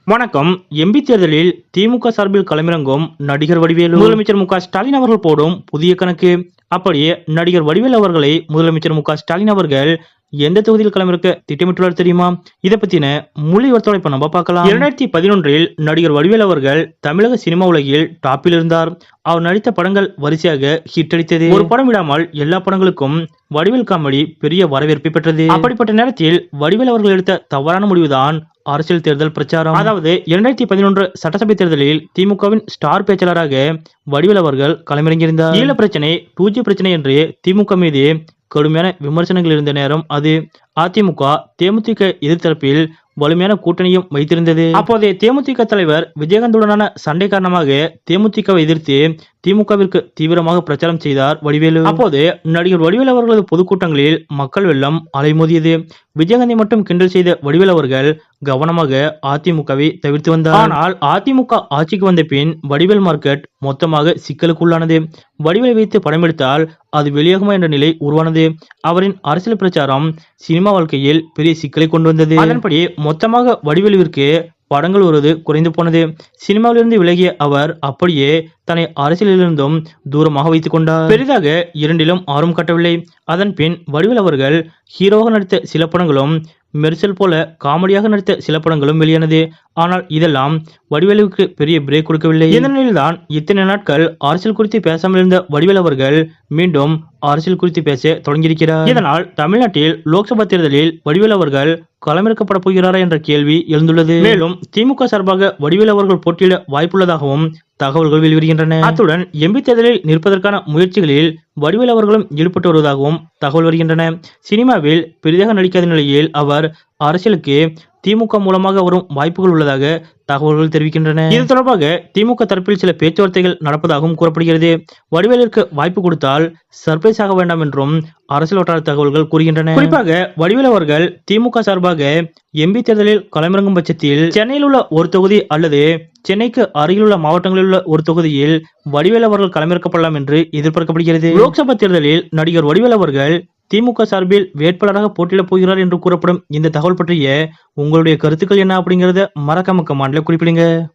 வணக்கம். எம்பி தேர்தலில் திமுக சார்பில் களமிறங்கும் நடிகர் வடிவேலு. முதலமைச்சர் மு.க.ஸ்டாலின் அவர்கள் போடும் புதிய கணக்கு. அப்படியே நடிகர் வடிவேலு அவர்களை முதலமைச்சர் மு.க.ஸ்டாலின் அவர்கள் எந்த தொகுதியில் களமிறக்க திட்டமிட்டுள்ளார் தெரியுமா? இதை பத்தின முழு விவரத்தோட இப்ப நம்ம பார்க்கலாம். 2011 நடிகர் வடிவேலு அவர்கள் தமிழக சினிமா உலகில் டாப்பில் இருந்தார். அவர் நடித்த படங்கள் வரிசையாக ஹிட் அடித்தது. ஒரு படம் விடாமல் எல்லா படங்களுக்கும் வடிவேல் காமெடி பெரிய வரவேற்பை பெற்றது. அப்படிப்பட்ட நேரத்தில் வடிவேல் அவர்கள் எடுத்த தவறான முடிவுதான் அரசியல் தேர்தல் பிரச்சாரம். அதாவது 2011 சட்டசபை தேர்தலில் திமுகவின் ஸ்டார் பேச்சாளராக வடிவேல் அவர்கள் களமிறங்கியிருந்தார். ஈழ பிரச்சனை 2G பிரச்சனை என்று திமுக மீது கடுமையான விமர்சனங்கள் இருந்த நேரம் அது. அதிமுக தேமுதிக எதிர்த்தரப்பில் வலிமையான கூட்டணியும் வைத்திருந்தது. அப்போதைய தேமுதிக தலைவர் விஜயகாந்துடனான சண்டை காரணமாக தேமுதிகவை எதிர்த்து திமுகவிற்கு தீவிரமாக பிரச்சாரம் செய்தார் வடிவேலு. அப்போது நடிகர் வடிவேலு அவர்களது பொதுக்கூட்டங்களில் மக்கள் வெள்ளம் அலைமோதியது. விஜயகாந்தை மட்டும் கிண்டல் செய்த வடிவேலு அவர்கள் கவனமாக அதிமுகவை தவிர்த்து வந்தார். ஆனால் அதிமுக ஆட்சிக்கு வந்த பின் வடிவேல் மார்க்கெட் மொத்தமாக சிக்கலுக்குள்ளானது. வடிவேலை வைத்து படம் எடுத்தால் அது வெளியாகுமா என்ற நிலை உருவானது. அவரின் அரசியல் பிரச்சாரம் சினிமா வாழ்க்கையில் பெரிய சிக்கலை கொண்டு வந்தது. அதன்படி மொத்தமாக வடிவேலுவிற்கு படங்கள் வருவது குறைந்து போனது. சினிமாவிலிருந்து விலகிய அவர் அப்படியே தன்னை அரசியலிலிருந்தும் தூரமாக வைத்துக் கொண்டார். பெரிதாக இரண்டிலும் ஆர்வம் காட்டவில்லை. அதன் பின் வடிவேல் அவர்கள் ஹீரோவாக நடித்த சில படங்களும் மெர்சல் போல காமெடியாக நடித்த சில படங்களும் வெளியானது. ஆனால் இதெல்லாம் வடிவேலுவுக்கு பெரிய பிரேக் கொடுக்கவில்லை. இந்த நிலையில்தான் இத்தனை நாட்கள் அரசியல் குறித்து பேசாமல் இருந்த வடிவேல் அவர்கள் மீண்டும் அரசியல் குறித்து பேச தொடங்கியிருக்கிறார். இதனால் தமிழ்நாட்டில் லோக்சபா தேர்தலில் வடிவேல் அவர்கள் களமிறக்கப்பட போகிறாரா என்ற கேள்வி எழுந்துள்ளது. மேலும் திமுக சார்பாக வடிவேல் அவர்கள் போட்டியிட வாய்ப்புள்ளதாகவும் தகவல்கள் வெளிவருகின்றன. அத்துடன் எம்பி தேர்தலில் நிற்பதற்கான முயற்சிகளில் வடிவேல் அவர்களும் ஈடுபட்டு வருவதாகவும் தகவல் வருகின்றன. சினிமாவில் பெரிதாக நடிக்காத நிலையில் அவர் அரசியலுக்கு திமுக மூலமாக வரும் வாய்ப்புகள் உள்ளதாக தகவல்கள் தெரிவிக்கின்றன. இது தொடர்பாக திமுக தரப்பில் சில பேச்சுவார்த்தைகள் நடப்பதாகவும் கூறப்படுகிறது. வடிவேலுக்கு வாய்ப்பு கொடுத்தால் சர்ப்ரைஸ் ஆக வேண்டாம் என்றும் அரசியல் வட்டார தகவல்கள் கூறுகின்றன. குறிப்பாக வடிவேலு அவர்கள் திமுக சார்பாக எம்பி தேர்தலில் களமிறங்கும் பட்சத்தில் சென்னையில் உள்ள ஒரு தொகுதி அல்லது சென்னைக்கு அருகிலுள்ள மாவட்டங்களில் உள்ள ஒரு தொகுதியில் வடிவேலு அவர்கள் களமிறக்கப்படலாம் என்று எதிர்பார்க்கப்படுகிறது. லோக்சபா தேர்தலில் நடிகர் வடிவேலு அவர்கள் திமுக சார்பில் வேட்பாளராக போட்டியிடப் போகிறார் என்று கூறப்படும் இந்த தகவல் பற்றிய உங்களுடைய கருத்துக்கள் என்ன அப்படிங்கறத மறக்காம கமெண்ட்ல குறிப்பிடுங்க.